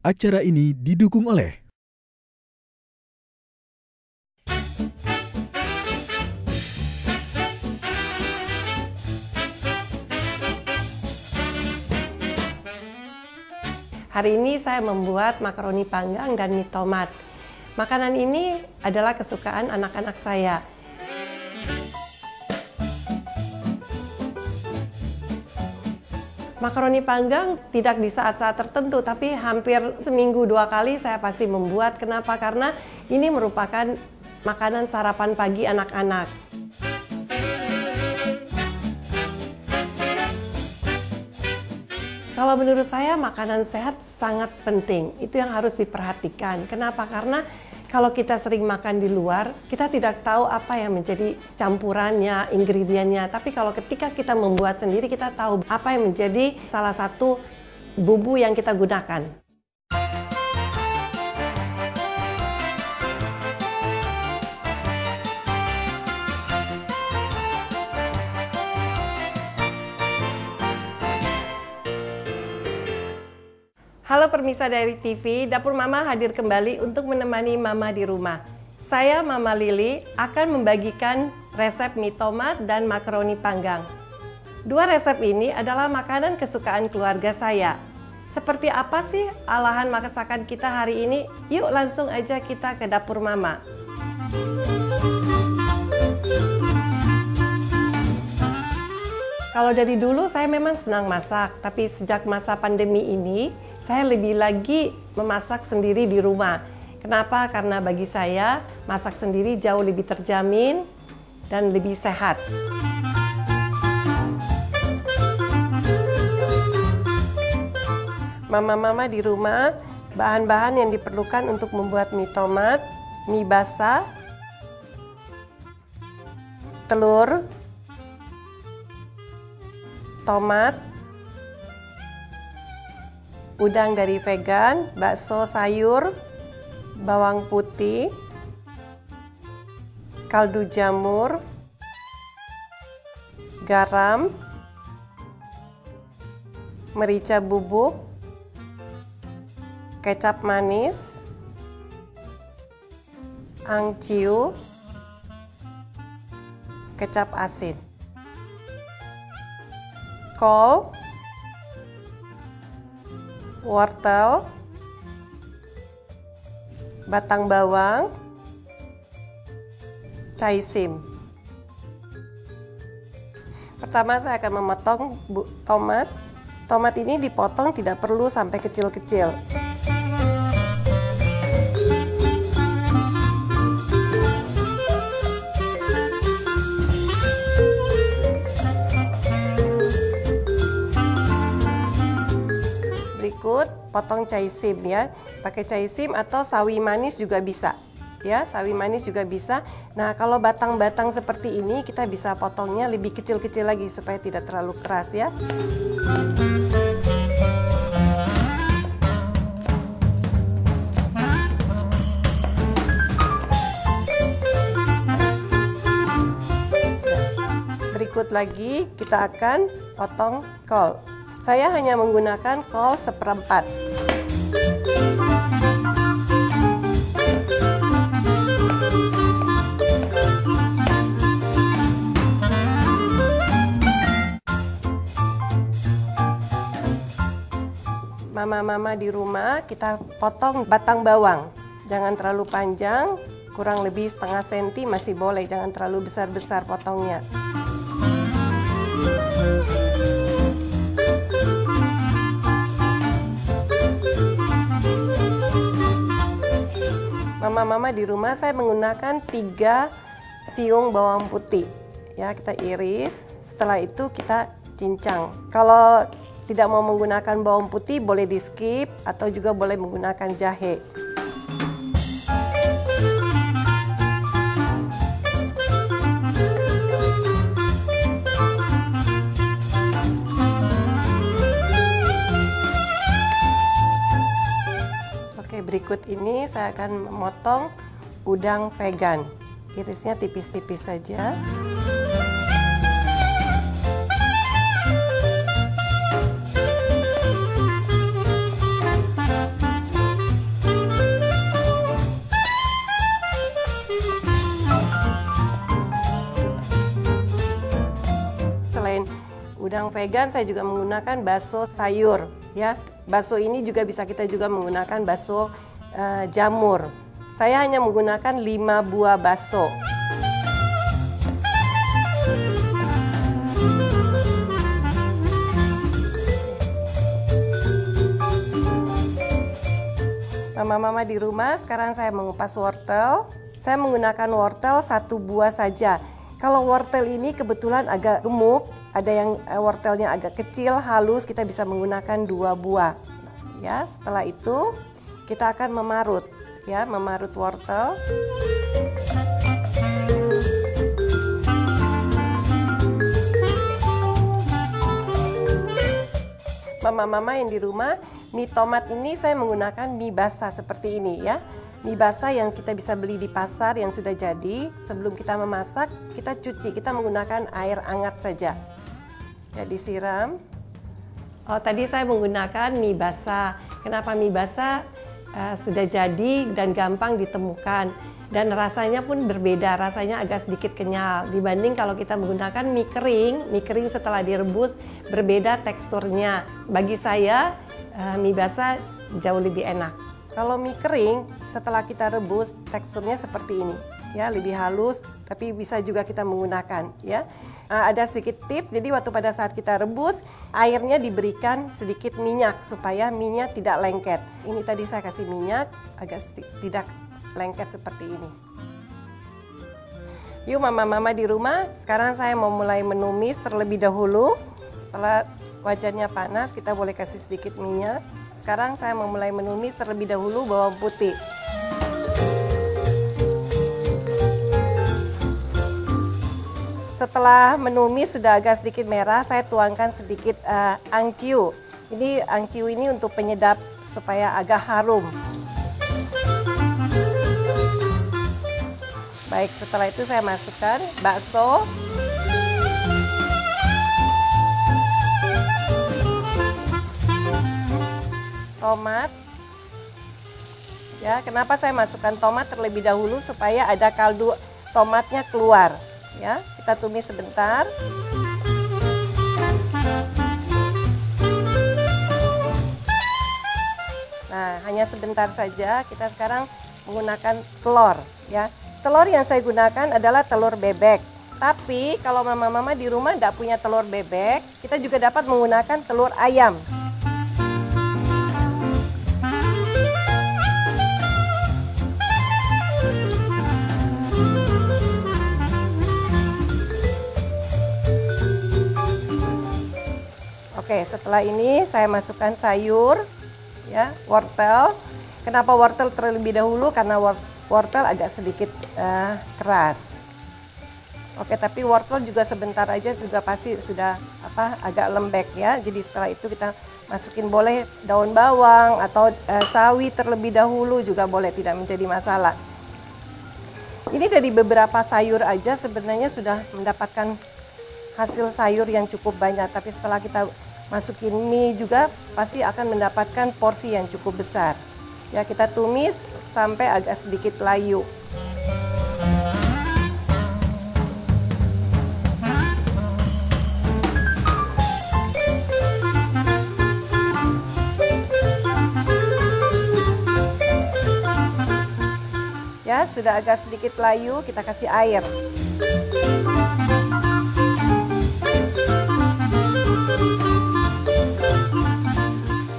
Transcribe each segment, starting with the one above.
Acara ini didukung oleh Hari ini saya membuat makaroni panggang dan mie tomat. Makanan ini adalah kesukaan anak-anak saya. Makaroni panggang tidak di saat-saat tertentu, tapi hampir seminggu 2 kali saya pasti membuat. Kenapa? Karena ini merupakan makanan sarapan pagi anak-anak. Kalau menurut saya makanan sehat sangat penting, itu yang harus diperhatikan. Kenapa? Karena kalau kita sering makan di luar, kita tidak tahu apa yang menjadi campurannya, ingredientnya. Tapi kalau ketika kita membuat sendiri, kita tahu apa yang menjadi salah satu bumbu yang kita gunakan. Halo pemirsa dari TV, Dapur Mama hadir kembali untuk menemani Mama di rumah. Saya, Mama Lili, akan membagikan resep mie tomat dan makaroni panggang. 2 resep ini adalah makanan kesukaan keluarga saya. Seperti apa sih olahan masakan kita hari ini? Yuk langsung aja kita ke Dapur Mama. Kalau dari dulu saya memang senang masak, tapi sejak masa pandemi ini, saya lebih lagi memasak sendiri di rumah. Kenapa? Karena bagi saya, masak sendiri jauh lebih terjamin dan lebih sehat. Mama-mama di rumah, bahan-bahan yang diperlukan untuk membuat mie tomat, mie basah, telur, tomat, udang dari vegan, bakso sayur, bawang putih, kaldu jamur, garam, merica bubuk, kecap manis, angciu, kecap asin, kol, wortel, batang bawang, caisim. Pertama saya akan memotong tomat. Tomat ini dipotong tidak perlu sampai kecil-kecil. Berikut potong caisim ya, pakai caisim atau sawi manis juga bisa ya, sawi manis juga bisa. Nah kalau batang-batang seperti ini kita bisa potongnya lebih kecil-kecil lagi supaya tidak terlalu keras ya. Berikut lagi kita akan potong kol. Saya hanya menggunakan kol seperempat. Mama-mama di rumah, kita potong batang bawang. Jangan terlalu panjang, kurang lebih setengah senti masih boleh, jangan terlalu besar-besar potongnya. Mama-mama di rumah saya menggunakan 3 siung bawang putih. Ya, kita iris. Setelah itu kita cincang. Kalau tidak mau menggunakan bawang putih boleh di skip atau juga boleh menggunakan jahe. Berikut ini saya akan memotong udang vegan. Irisnya tipis-tipis saja. vegan, saya juga menggunakan bakso sayur ya. Bakso ini juga bisa kita juga menggunakan bakso jamur. Saya hanya menggunakan 5 buah bakso. Mama-mama di rumah, sekarang saya mengupas wortel. Saya menggunakan wortel 1 buah saja. Kalau wortel ini kebetulan agak gemuk, ada yang wortelnya agak kecil, halus, kita bisa menggunakan 2 buah. Ya, setelah itu kita akan memarut, ya, memarut wortel. Mama-mama yang di rumah, mie tomat ini saya menggunakan mie basah seperti ini ya. Mie basah yang kita bisa beli di pasar yang sudah jadi. Sebelum kita memasak, kita cuci, kita menggunakan air hangat saja. Ya, disiram. Oh, tadi saya menggunakan mie basah. Kenapa mie basah? Sudah jadi dan gampang ditemukan. Dan rasanya pun berbeda, rasanya agak sedikit kenyal. Dibanding kalau kita menggunakan mie kering setelah direbus berbeda teksturnya. Bagi saya, mie basah jauh lebih enak. Kalau mie kering setelah kita rebus teksturnya seperti ini, ya, lebih halus, tapi bisa juga kita menggunakan, ya. Ada sedikit tips, jadi waktu pada saat kita rebus, airnya diberikan sedikit minyak supaya minyak tidak lengket. Ini tadi saya kasih minyak agak tidak lengket seperti ini. Yuk mama-mama di rumah, sekarang saya mau mulai menumis terlebih dahulu. Setelah wajannya panas, kita boleh kasih sedikit minyak. Sekarang saya mau mulai menumis terlebih dahulu bawang putih. Setelah menumis sudah agak sedikit merah, saya tuangkan sedikit angciu. Ini angciu ini untuk penyedap supaya agak harum. Baik, setelah itu saya masukkan bakso. Tomat. Ya, kenapa saya masukkan tomat terlebih dahulu supaya ada kaldu tomatnya keluar. Ya, kita tumis sebentar. Nah, hanya sebentar saja. Kita sekarang menggunakan telur, ya. Telur yang saya gunakan adalah telur bebek. Tapi kalau mama-mama di rumah tidak punya telur bebek, kita juga dapat menggunakan telur ayam. Oke, setelah ini saya masukkan sayur, ya, wortel. Kenapa wortel terlebih dahulu? Karena wortel agak sedikit keras. Oke, tapi wortel juga sebentar aja juga pasti sudah agak lembek ya. Jadi setelah itu kita masukin boleh daun bawang atau sawi terlebih dahulu juga boleh, tidak menjadi masalah. Ini dari beberapa sayur aja sebenarnya sudah mendapatkan hasil sayur yang cukup banyak. Tapi setelah kita masukin mie juga pasti akan mendapatkan porsi yang cukup besar. Ya, kita tumis sampai agak sedikit layu. Ya, sudah agak sedikit layu, kita kasih air.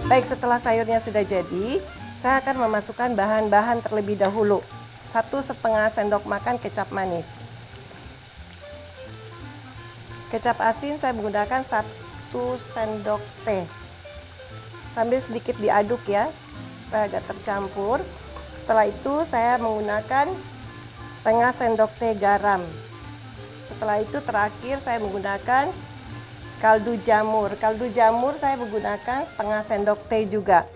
Baik, setelah sayurnya sudah jadi, saya akan memasukkan bahan-bahan terlebih dahulu. 1,5 sendok makan kecap manis. Kecap asin saya menggunakan 1 sendok teh. Sambil sedikit diaduk ya, supaya agak tercampur. Setelah itu saya menggunakan 1/2 sendok teh garam. Setelah itu terakhir saya menggunakan kaldu jamur. Kaldu jamur saya menggunakan 1/2 sendok teh juga.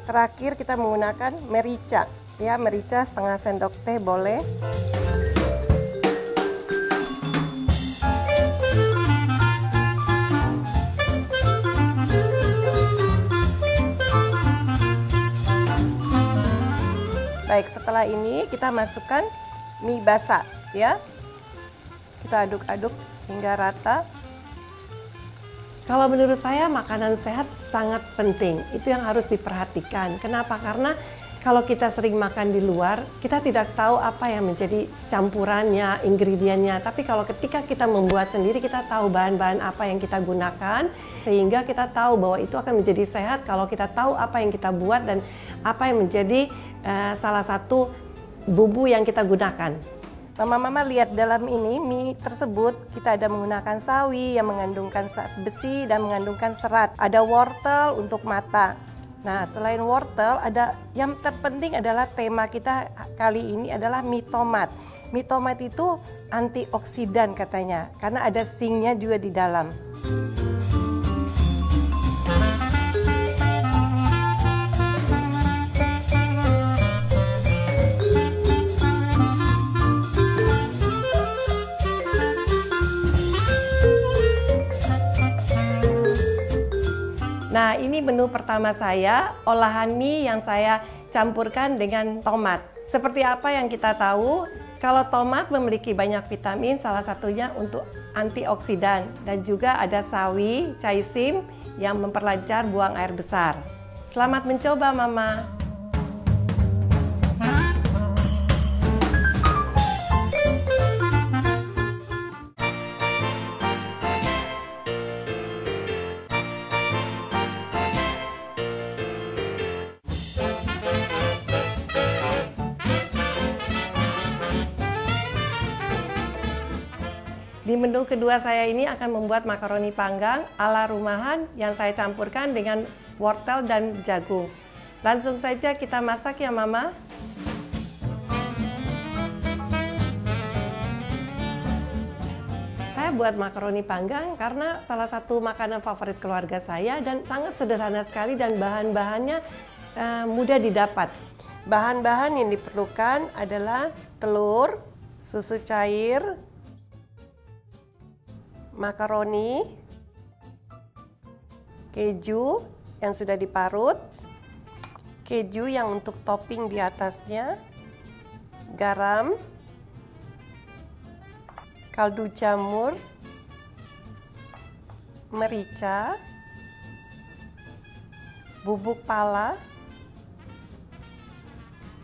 Terakhir kita menggunakan merica. Ya, merica 1/2 sendok teh boleh. Baik, setelah ini kita masukkan mie basah ya. Kita aduk-aduk hingga rata. Kalau menurut saya makanan sehat sangat penting, itu yang harus diperhatikan. Kenapa? Karena kalau kita sering makan di luar, kita tidak tahu apa yang menjadi campurannya, ingredientnya. Tapi kalau ketika kita membuat sendiri, kita tahu bahan-bahan apa yang kita gunakan, sehingga kita tahu bahwa itu akan menjadi sehat kalau kita tahu apa yang kita buat dan apa yang menjadi salah satu bumbu yang kita gunakan. Mama-mama lihat dalam ini mie tersebut kita ada menggunakan sawi yang mengandungkan besi dan mengandungkan serat. Ada wortel untuk mata. Nah, selain wortel ada yang terpenting adalah tema kita kali ini adalah mie tomat. Mie tomat itu antioksidan katanya karena ada zinc-nya juga di dalam. Nah, ini menu pertama saya, olahan mie yang saya campurkan dengan tomat. Seperti apa yang kita tahu, kalau tomat memiliki banyak vitamin, salah satunya untuk antioksidan. Dan juga ada sawi, caesim yang memperlancar buang air besar. Selamat mencoba, Mama. Di menu kedua saya ini akan membuat makaroni panggang ala rumahan yang saya campurkan dengan wortel dan jagung. Langsung saja kita masak ya, Mama. Saya buat makaroni panggang karena salah satu makanan favorit keluarga saya dan sangat sederhana sekali dan bahan-bahannya mudah didapat. Bahan-bahan yang diperlukan adalah telur, susu cair, makaroni, keju yang sudah diparut, keju yang untuk topping di atasnya, garam, kaldu jamur, merica, bubuk pala,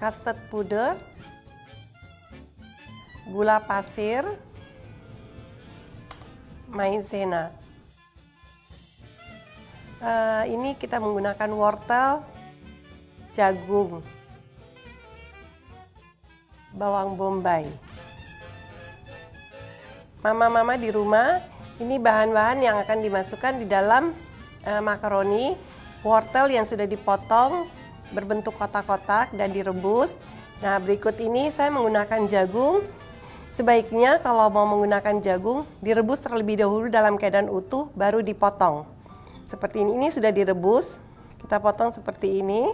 custard powder, gula pasir, maizena. Ini kita menggunakan wortel, jagung, bawang bombay. Mama-mama di rumah, ini bahan-bahan yang akan dimasukkan di dalam makaroni. Wortel yang sudah dipotong berbentuk kotak-kotak dan direbus. Nah, berikut ini saya menggunakan jagung. Sebaiknya kalau mau menggunakan jagung, direbus terlebih dahulu dalam keadaan utuh, baru dipotong. Seperti ini sudah direbus, kita potong seperti ini.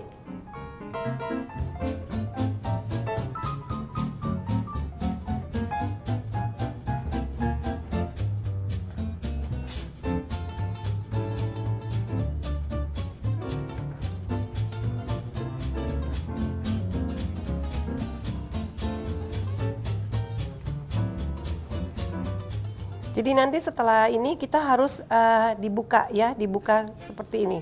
Jadi nanti setelah ini kita harus dibuka ya, dibuka seperti ini.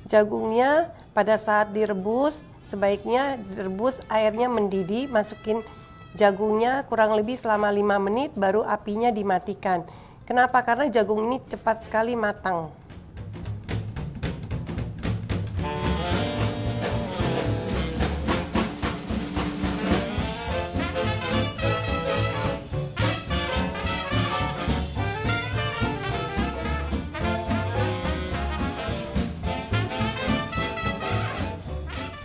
Jagungnya pada saat direbus, sebaiknya direbus airnya mendidih, masukin jagungnya kurang lebih selama 5 menit baru apinya dimatikan. Kenapa? Karena jagung ini cepat sekali matang.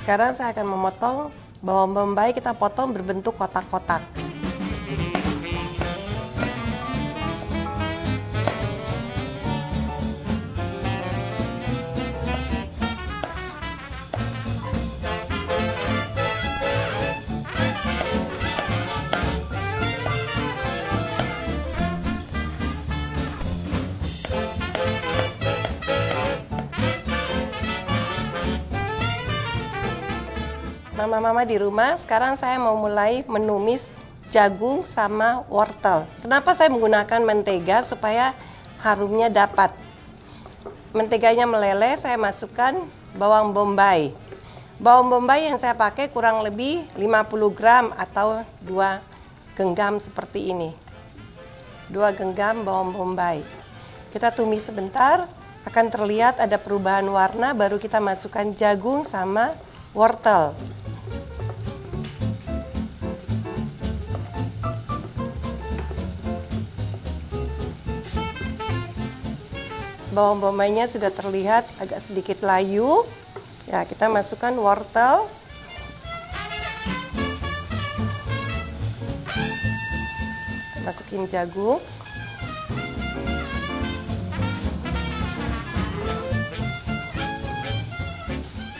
Sekarang saya akan memotong bawang bombay, kita potong berbentuk kotak-kotak. Mama-mama di rumah, sekarang saya mau mulai menumis jagung sama wortel. Kenapa saya menggunakan mentega? Supaya harumnya dapat. menteganya meleleh, saya masukkan bawang bombay. Bawang bombay yang saya pakai kurang lebih 50 gram atau 2 genggam seperti ini. 2 genggam bawang bombay. Kita tumis sebentar, akan terlihat ada perubahan warna, baru kita masukkan jagung sama wortel. Bawang bombaynya sudah terlihat agak sedikit layu. Ya, kita masukkan wortel. Masukin jagung.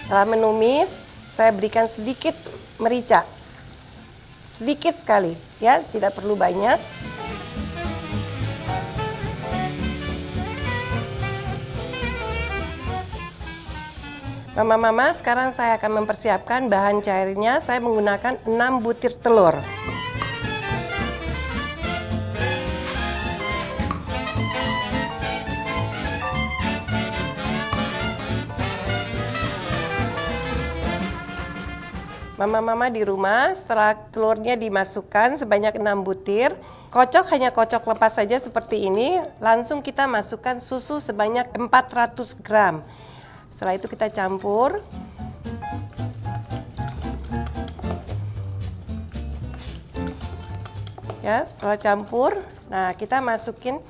Setelah menumis, saya berikan sedikit merica. Sedikit sekali, ya, tidak perlu banyak. Mama-mama, sekarang saya akan mempersiapkan bahan cairnya. Saya menggunakan 6 butir telur. Mama-mama di rumah, setelah telurnya dimasukkan sebanyak 6 butir, hanya kocok lepas saja seperti ini, langsung kita masukkan susu sebanyak 400 gram. Setelah itu kita campur. Ya, setelah campur, nah kita masukin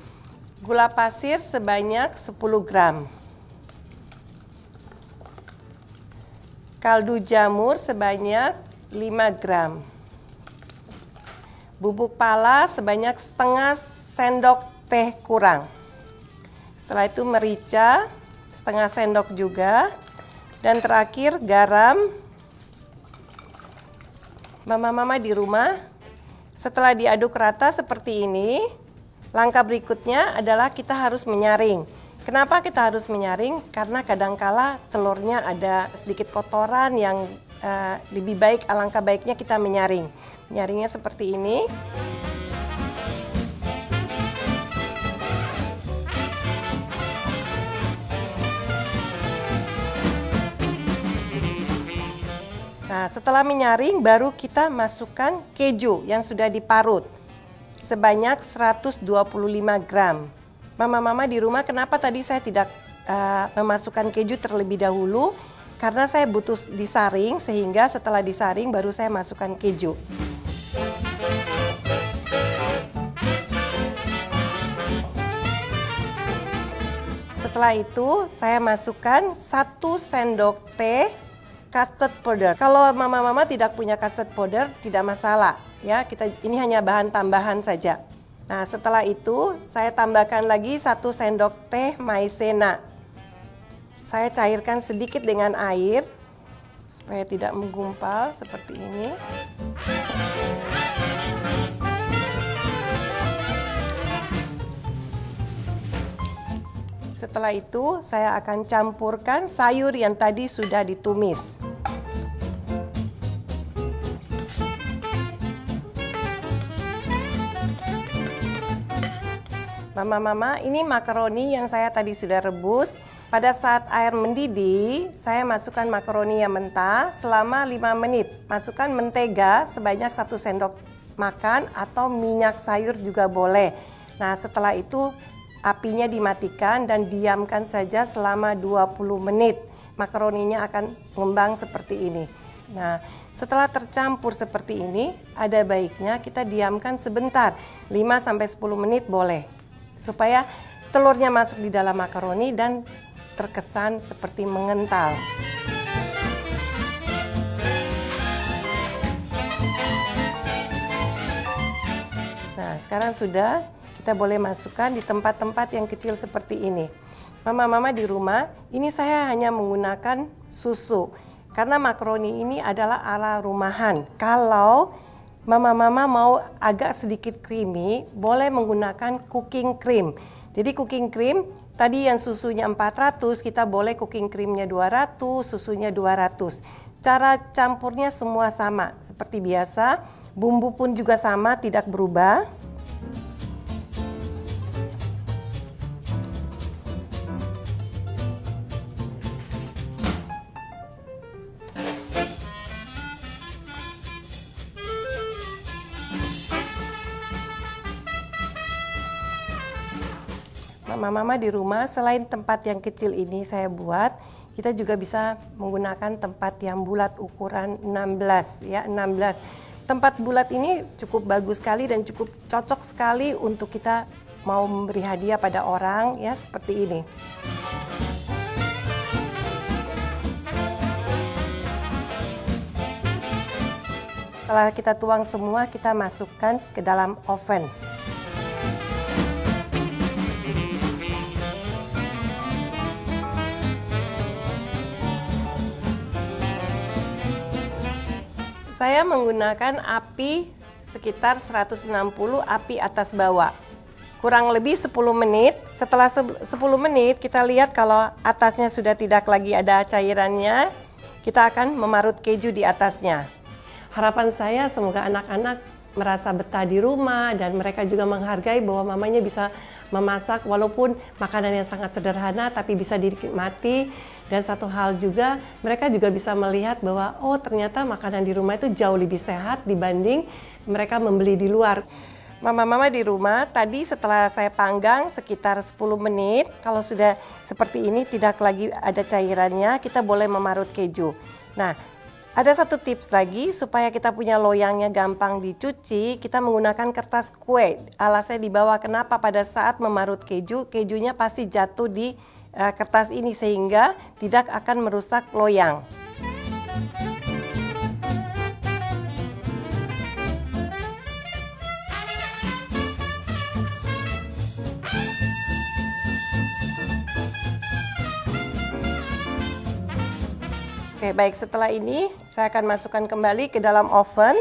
gula pasir sebanyak 10 gram. Kaldu jamur sebanyak 5 gram. Bubuk pala sebanyak setengah sendok teh kurang. Setelah itu merica setengah sendok juga. Dan terakhir garam. Mama-mama di rumah, setelah diaduk rata seperti ini, langkah berikutnya adalah kita harus menyaring. Kenapa kita harus menyaring? Karena kadangkala telurnya ada sedikit kotoran yang lebih baik, alangkah baiknya kita menyaring. Menyaringnya seperti ini. Nah, setelah menyaring baru kita masukkan keju yang sudah diparut sebanyak 125 gram. Mama-mama di rumah, kenapa tadi saya tidak memasukkan keju terlebih dahulu? Karena saya butuh disaring, sehingga setelah disaring baru saya masukkan keju. Setelah itu saya masukkan 1 sendok teh custard powder. Kalau mama-mama tidak punya custard powder, tidak masalah. Ya, ini hanya bahan tambahan saja. Nah, setelah itu saya tambahkan lagi 1 sendok teh maizena. Saya cairkan sedikit dengan air supaya tidak menggumpal seperti ini. Setelah itu saya akan campurkan sayur yang tadi sudah ditumis. Mama-mama, ini makaroni yang saya tadi sudah rebus. Pada saat air mendidih, saya masukkan makaroni yang mentah selama 5 menit. Masukkan mentega sebanyak 1 sendok makan atau minyak sayur juga boleh. Nah, setelah itu apinya dimatikan dan diamkan saja selama 20 menit. Makaroninya akan mengembang seperti ini. Nah, setelah tercampur seperti ini, ada baiknya kita diamkan sebentar, 5-10 menit boleh. Supaya telurnya masuk di dalam makaroni dan terkesan seperti mengental. Nah, sekarang sudah, kita boleh masukkan di tempat-tempat yang kecil seperti ini. Mama-mama di rumah, ini saya hanya menggunakan susu. Karena makaroni ini adalah ala rumahan. Kalau mama-mama mau agak sedikit creamy, boleh menggunakan cooking cream. Jadi cooking cream, tadi yang susunya 400, kita boleh cooking creamnya 200, susunya 200. Cara campurnya semua sama, seperti biasa. Bumbu pun juga sama, tidak berubah. Mama-mama di rumah, selain tempat yang kecil ini saya buat, kita juga bisa menggunakan tempat yang bulat ukuran 16 ya, 16. Tempat bulat ini cukup bagus sekali dan cukup cocok sekali untuk kita mau memberi hadiah pada orang ya, seperti ini. Setelah kita tuang semua, kita masukkan ke dalam oven. Saya menggunakan api sekitar 160 api atas bawah. Kurang lebih 10 menit. Setelah 10 menit kita lihat kalau atasnya sudah tidak lagi ada cairannya, kita akan memarut keju di atasnya. Harapan saya semoga anak-anak merasa betah di rumah dan mereka juga menghargai bahwa mamanya bisa memasak walaupun makanan yang sangat sederhana tapi bisa dinikmati. Dan satu hal juga, mereka juga bisa melihat bahwa oh ternyata makanan di rumah itu jauh lebih sehat dibanding mereka membeli di luar. Mama-mama di rumah, tadi setelah saya panggang sekitar 10 menit, kalau sudah seperti ini tidak lagi ada cairannya, kita boleh memarut keju. Nah, ada satu tips lagi supaya kita punya loyangnya gampang dicuci, kita menggunakan kertas kue. Alasnya di bawah, kenapa pada saat memarut keju, kejunya pasti jatuh di kertas ini sehingga tidak akan merusak loyang. Oke, baik, setelah ini saya akan masukkan kembali ke dalam oven.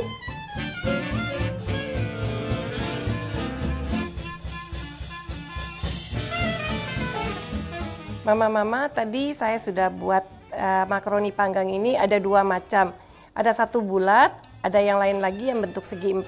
Mama-mama, tadi saya sudah buat makaroni panggang ini ada dua macam. Ada satu bulat, ada yang lain lagi yang bentuk segi 4.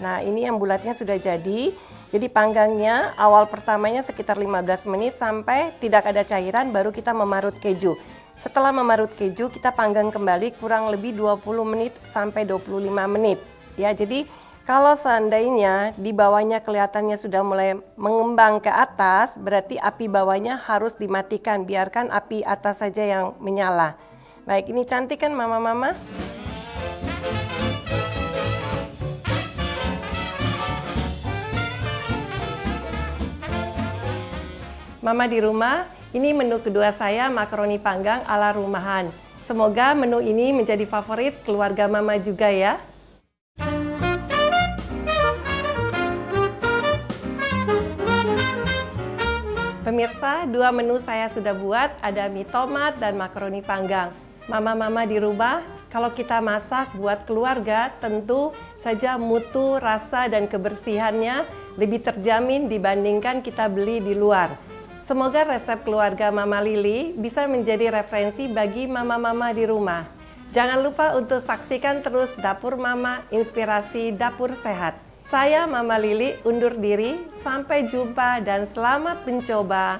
Nah, ini yang bulatnya sudah jadi. Jadi panggangnya awal pertamanya sekitar 15 menit sampai tidak ada cairan baru kita memarut keju. Setelah memarut keju, kita panggang kembali kurang lebih 20 menit sampai 25 menit. Ya, jadi kalau seandainya di bawahnya kelihatannya sudah mulai mengembang ke atas, berarti api bawahnya harus dimatikan, biarkan api atas saja yang menyala. Baik, ini cantik kan mama-mama? Mama di rumah, ini menu kedua saya, makaroni panggang ala rumahan. Semoga menu ini menjadi favorit keluarga mama juga ya. Pemirsa, dua menu saya sudah buat, ada mie tomat dan makaroni panggang. Mama-mama di rumah, kalau kita masak buat keluarga, tentu saja mutu, rasa, dan kebersihannya lebih terjamin dibandingkan kita beli di luar. Semoga resep keluarga Mama Lili bisa menjadi referensi bagi mama-mama di rumah. Jangan lupa untuk saksikan terus Dapur Mama, Inspirasi Dapur Sehat. Saya Mama Lili undur diri, sampai jumpa dan selamat mencoba.